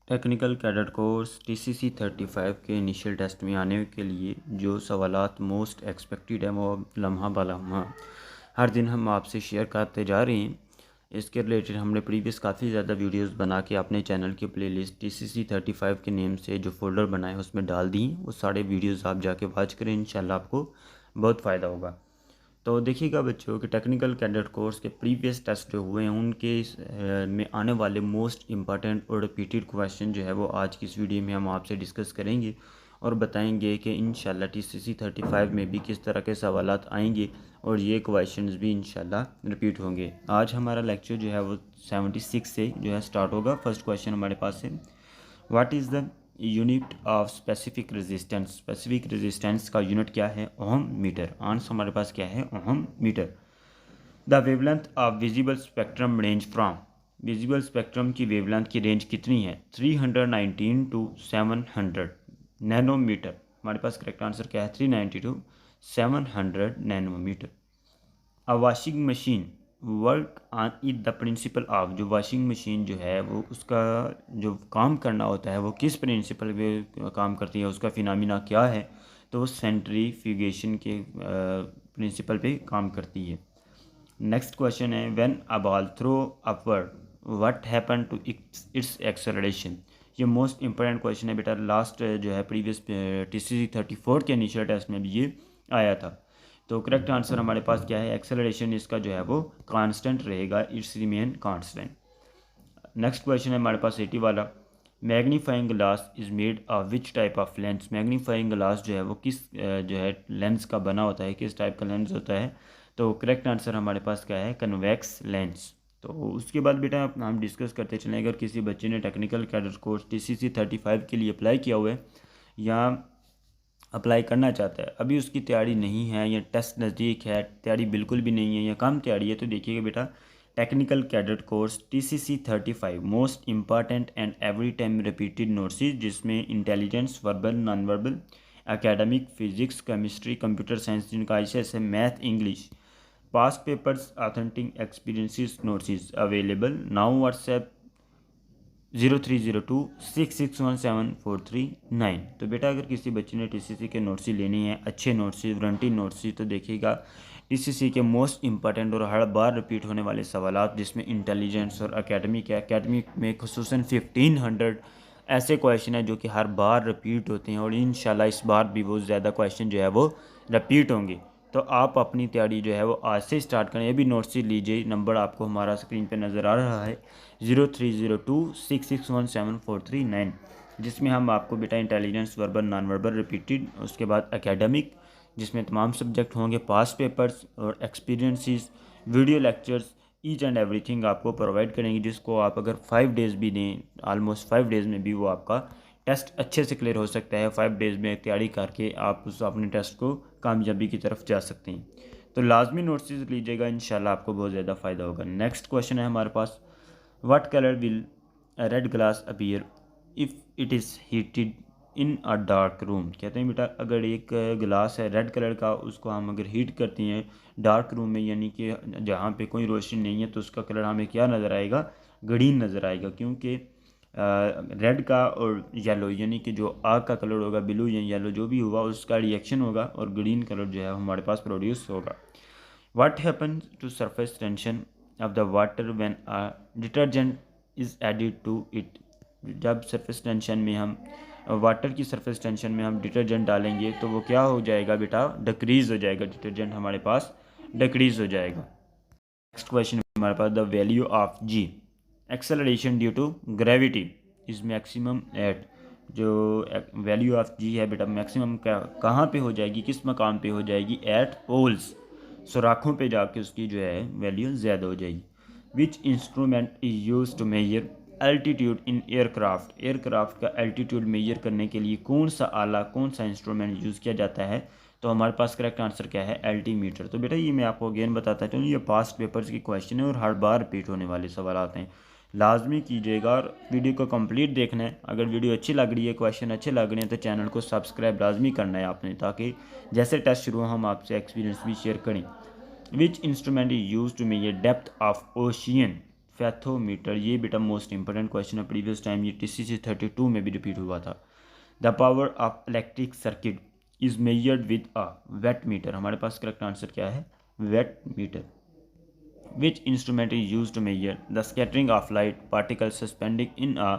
Technical cadet course TCC 35 के initial test में आने के लिए जो सवालात मोस्ट एक्सपेक्टेड है वो लम्हा बलम्हा हर दिन हम आपसे शेयर करते जा रहे हैं। इसके रिलेटेड हमने प्रीवियस काफ़ी ज़्यादा वीडियोस बना के अपने चैनल की प्लेलिस्ट TCC 35 के नेम से जो फोल्डर बनाए उसमें डाल दी। वो सारे वीडियोस आप जाके वॉच करें, इंशाल्लाह आपको बहुत फ़ायदा होगा। तो देखिएगा बच्चों कि टेक्निकल कैडेट कोर्स के प्रीवियस टेस्ट जो हुए हैं उनके में आने वाले मोस्ट इम्पॉर्टेंट और रिपीटेड क्वेश्चन जो है वो आज की इस वीडियो में हम आपसे डिस्कस करेंगे और बताएंगे कि इंशाल्लाह TCC 35 में भी किस तरह के सवालात आएंगे और ये क्वेश्चंस भी इंशाल्लाह रिपीट होंगे। आज हमारा लेक्चर जो है वो 76 से जो है स्टार्ट होगा। फर्स्ट क्वेश्चन हमारे पास है, what is the unit of specific resistance. Specific resistance का यूनिट क्या है? Ohm metre. आंसर हमारे पास क्या है? Ohm metre. The wavelength of visible spectrum range from. Visible spectrum की वेवलेंथ की रेंज कितनी है? 319 टू 700 नैनोमीटर। हमारे पास करेक्ट आंसर क्या है? 390 to 700 nanometer. A washing machine work on it the principle of. जो वॉशिंग मशीन जो है वो उसका जो काम करना होता है वो किस प्रिंसिपल पे काम करती है, उसका फिनोमिना क्या है? तो वो सेंट्रीफ्यूगेशन के प्रिंसिपल पे काम करती है। नेक्स्ट क्वेश्चन है, when a ball throw upward what happen to its acceleration. ये मोस्ट इंपॉर्टेंट क्वेश्चन है बेटा। लास्ट जो है प्रीवियस TCC 34 के इनिशियल टेस्ट में भी ये आया था। तो करेक्ट आंसर हमारे पास क्या है? एक्सेलरेशन इसका जो है वो कांस्टेंट रहेगा, it's remain constant. Next question है हमारे पास 80 वाला, magnifying glass is made of which type of lens. Magnifying glass जो है वो किस जो है लेंस का बना होता है, किस टाइप का लेंस होता है? तो करेक्ट आंसर हमारे पास क्या है? Convex lens. तो उसके बाद बेटा हम डिस्कस करते चलें, अगर किसी बच्चे ने टेक्निकल कैडेट कोर्स TCC 35 के लिए अप्लाई किया हुआ है या अप्लाई करना चाहता है, अभी उसकी तैयारी नहीं है या टेस्ट नज़दीक है, तैयारी बिल्कुल भी नहीं है या कम तैयारी है, तो देखिएगा बेटा technical cadet course TCC 35 most important and every time repeated notes जिसमें intelligence, verbal, non verbal, academic, physics, chemistry, computer science जिनका ICS है, math, English, past papers, authentic experiences notes available now. WhatsApp 0302661743 तो बेटा अगर किसी बच्चे ने TCC के नोट्स लेनी है, अच्छे नोट्स, वारंटी नोट्स, तो देखिएगा TCC के मोस्ट इंपॉर्टेंट और हर बार रिपीट होने वाले सवालात जिसमें इंटेलिजेंस और एकेडमिक है। एकेडमिक में खुसूसन 1500 ऐसे क्वेश्चन है जो कि हर बार रिपीट होते हैं और इंशाल्लाह इस बार भी वो ज़्यादा क्वेश्चन जो है वो रिपीट होंगे। तो आप अपनी तैयारी जो है वो आज से स्टार्ट करें। ये भी नोट्स लीजिए, नंबर आपको हमारा स्क्रीन पे नज़र आ रहा है 0302661743 जिसमें हम आपको बेटा intelligence, verbal, non verbal, repeated, उसके बाद एकेडमिक जिसमें तमाम सब्जेक्ट होंगे, पास्ट पेपर्स और experiences, video lectures, each and everything आपको प्रोवाइड करेंगे, जिसको आप अगर 5 डेज़ भी दें, ऑलमोस्ट 5 डेज़ में भी वो आपका टेस्ट अच्छे से क्लियर हो सकता है। 5 डेज़ में तैयारी करके आप उस अपने टेस्ट को कामयाबी की तरफ जा सकते हैं। तो लाजमी नोट्स लीजिएगा, इंशाल्लाह आपको बहुत ज़्यादा फ़ायदा होगा। नेक्स्ट क्वेश्चन है हमारे पास, what colour will red glass appear if it is heated in a dark room. कहते हैं बेटा अगर एक गिलास है रेड कलर का, उसको हम अगर हीट करते हैं डार्क रूम में, यानी कि जहाँ पे कोई रोशनी नहीं है, तो उसका कलर हमें क्या नज़र आएगा? ग्रीन नज़र आएगा, क्योंकि रेड का और येलो यानी कि जो आग का कलर होगा, ब्लू या येलो जो भी होगा उसका रिएक्शन होगा और ग्रीन कलर जो है हमारे पास प्रोड्यूस होगा। What happens to surface tension of the water when a detergent is added to it. जब सरफेस टेंशन में हम वाटर की सरफेस टेंशन में हम डिटर्जेंट डालेंगे तो वो क्या हो जाएगा बेटा? डिक्रीज़ हो जाएगा, डिटर्जेंट हमारे पास डिक्रीज़ हो जाएगा। नेक्स्ट क्वेश्चन हमारे पास, the value of G acceleration due to gravity is maximum at. जो वैल्यू ऑफ G है बेटा मैक्सिमम कहाँ पे हो जाएगी, किस मकाम पे हो जाएगी? एट पोल्स, सुराखों पे जाके उसकी जो है वैल्यू ज़्यादा हो जाएगी। Which instrument is use to measure altitude in aircraft. Aircraft का एल्टीट्यूड मेजर करने के लिए कौन सा आला, कौन सा इंस्ट्रूमेंट यूज़ किया जाता है? तो हमारे पास करेक्ट आंसर क्या है? एल्टीमीटर। तो बेटा ये मैं आपको अगेन बताता चलूँ, ये पास्ट पेपर्स की क्वेश्चन है और हर बार रिपीट होने वाले सवाल आते हैं। लाजमी कीजिएगा और वीडियो को कंप्लीट देखना है। अगर वीडियो अच्छी लग रही है, क्वेश्चन अच्छे लग रहे हैं, तो चैनल को सब्सक्राइब लाजमी करना है आपने, ताकि जैसे टेस्ट शुरू हो हम आपसे एक्सपीरियंस भी शेयर करें। Which instrument is use to measure depth of ocean fathometer, ये बेटा मोस्ट इंपॉर्टेंट क्वेश्चन है, प्रीवियस टाइम ये TCC 32 में भी रिपीट हुआ था। The power of electric circuit is measured with a watt meter, हमारे पास करेक्ट आंसर क्या है, watt meter. Which instrument is use to measure the scattering of light particle suspending in a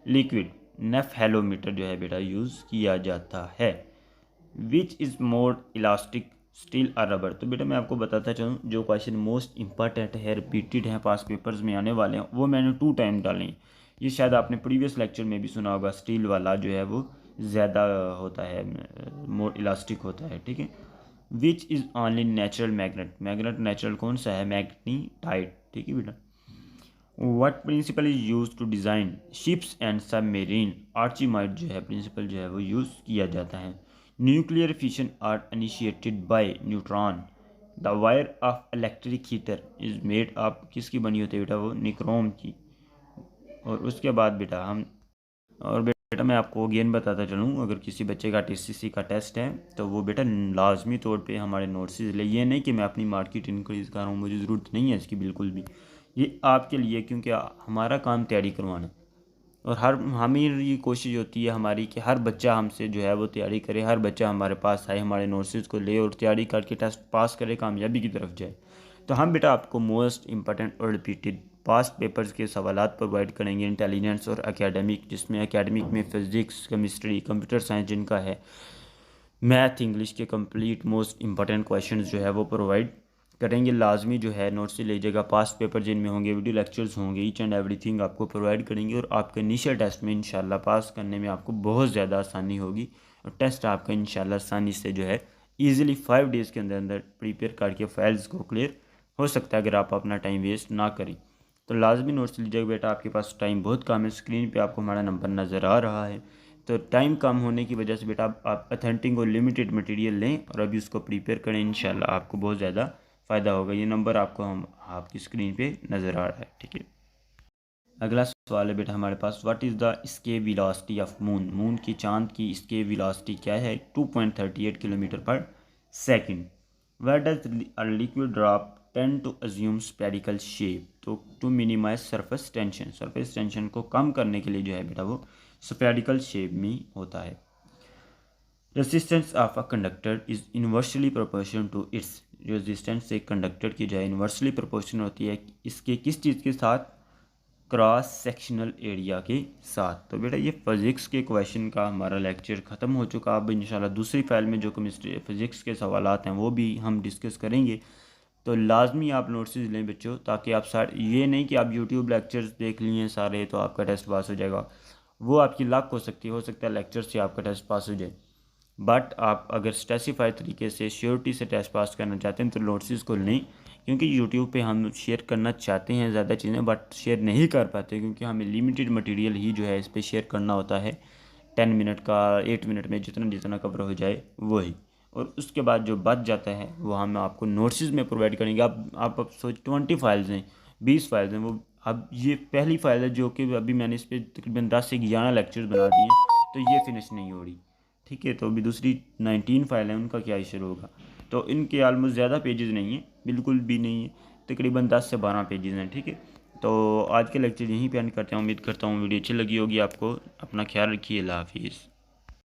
liquid, nephelometer जो है बेटा use किया जाता है। Which is more elastic, steel और रबर, तो बेटा मैं आपको बताता चलूँ जो क्वेश्चन मोस्ट इंपॉर्टेंट है, रिपीटेड है, पास पेपर्स में आने वाले हैं, वो मैंने 2 टाइम डाले हैं। ये शायद आपने प्रीवियस लेक्चर में भी सुना होगा, स्टील वाला जो है वो ज़्यादा होता है, मोर इलास्टिक होता है, ठीक है। Which is only natural magnet, magnet natural कौन सा है, मैग्नीटाइट, ठीक है बेटा। What principle is use to design ships and submarine, Archimedes जो है प्रिंसिपल जो है वो यूज़ किया जाता है। Nuclear fission are initiated by neutron, the wire of electric heater is made of, किसकी बनी होती है बेटा, वो निक्रोम की। और उसके बाद बेटा बेटा मैं आपको अगेन बताता चलूँ, अगर किसी बच्चे का TCC का टेस्ट है तो वो बेटा लाजमी तौर पे हमारे नोट्स ले, ये नहीं कि मैं अपनी मार्केट इंक्रीज़ कर रहा हूँ, मुझे ज़रूरत नहीं है इसकी बिल्कुल भी, ये आपके लिए, क्योंकि हमारा काम तैयारी करवाना है। और हमें ये कोशिश होती है हमारी कि हर बच्चा हमसे जो है वो तैयारी करे, हर बच्चा हमारे पास आए, हमारे नोट्स को ले और तैयारी करके टेस्ट पास करे, कामयाबी की तरफ जाए। तो हम बेटा आपको मोस्ट इंपॉर्टेंट और रिपीटेड पास्ट पेपर्स के सवालात प्रोवाइड करेंगे, इंटेलिजेंस और एकेडमिक, जिसमें एकेडमिक में फिज़िक्स, केमिस्ट्री, कंप्यूटर साइंस जिनका है, मैथ, इंग्लिश के कंप्लीट मोस्ट इंपॉर्टेंट क्वेश्चंस जो है वो प्रोवाइड करेंगे। लाजमी जो है नोट से लीजिएगा, पास्ट पेपर जिनमें होंगे, वीडियो लेक्चर्स होंगे, ईच एंड एवरीथिंग आपको प्रोवाइड करेंगे। और आपके इनिशियल टेस्ट में इंशाल्लाह पास करने में आपको बहुत ज़्यादा आसानी होगी, और टेस्ट आपका इंशाल्लाह आसानी से जो है ईजिली 5 डेज़ के अंदर अंदर प्रिपेयर करके फाइल्स को क्लियर हो सकता है, अगर आप अपना टाइम वेस्ट ना करें। तो लाजमी नोट्स लीजिएगा बेटा, आपके पास टाइम बहुत कम है, स्क्रीन पे आपको हमारा नंबर नज़र आ रहा है। तो टाइम कम होने की वजह से बेटा आप अथेंटिक और लिमिटेड मटेरियल लें और अभी उसको प्रिपेयर करें, इंशाल्लाह आपको बहुत ज़्यादा फ़ायदा होगा। ये नंबर आपको हम आपकी स्क्रीन पे नज़र आ रहा है, ठीक है। अगला सवाल है बेटा हमारे पास, what is the escape velocity of moon, moon की, चांद की स्केप वेलोसिटी क्या है, 2.38 किलोमीटर पर second. Where does a liquid drop tend to assume spherical shape, तो to minimise surface tension, surface tension को कम करने के लिए जो है बेटा वो स्पेरिकल शेप में होता है। Resistance of a conductor is inversely proportional to its, resistance एक कंडक्टर की जो है इन्वर्सली प्रोपोर्शनल होती है इसके किस चीज़ के साथ, क्रॉस सेक्शनल एरिया के साथ। तो बेटा ये फिज़िक्स के क्वेश्चन का हमारा लेक्चर ख़त्म हो चुका। अब इंशाल्लाह दूसरी फाइल में जो केमिस्ट्री फिज़िक्स के सवालात हैं वो भी हम डिस्कस करेंगे। तो लाजमी आप नोट्स लें बच्चों, ताकि आप सारे, ये नहीं कि आप यूट्यूब लेक्चर्स देख लिए सारे तो आपका टेस्ट पास हो जाएगा, वो आपकी लक हो सकता है लेक्चर से आपका टेस्ट पास हो जाए। बट आप अगर स्पेसिफाइड तरीके से श्योरिटी से टेस्ट पास करना चाहते हैं तो नोट्स को लें, क्योंकि यूट्यूब पे हम शेयर करना चाहते हैं ज़्यादा चीज़ें, बट शेयर नहीं कर पाते क्योंकि हमें लिमिटेड मटेरियल ही जो है इस पर शेयर करना होता है। 10 मिनट का 8 मिनट में जितना कवर हो जाए वही, और उसके बाद जो बच जाता है वो हम आपको नोट्स में प्रोवाइड करेंगे। आप सोच 20 फाइल्स हैं, 20 फाइल्स हैं, वो अब ये पहली फाइल है जो कि अभी मैंने इस पर तकरीबन 10 से 11 लेक्चर्स बना दिए हैं, तो ये फिनिश नहीं हो रही, ठीक है। तो अभी दूसरी 19 फाइल है, उनका क्या इशू होगा। तो इनके आलमोस्ट ज़्यादा पेजेस नहीं है, बिल्कुल भी नहीं है, तकरीबन 10 से 12 पेजेस हैं, ठीक है। तो आज के लेक्चर यहीं पे एंड करते हैं। उम्मीद करता हूँ वीडियो अच्छी लगी होगी आपको। अपना ख्याल रखिए, अल्लाह हाफिज़।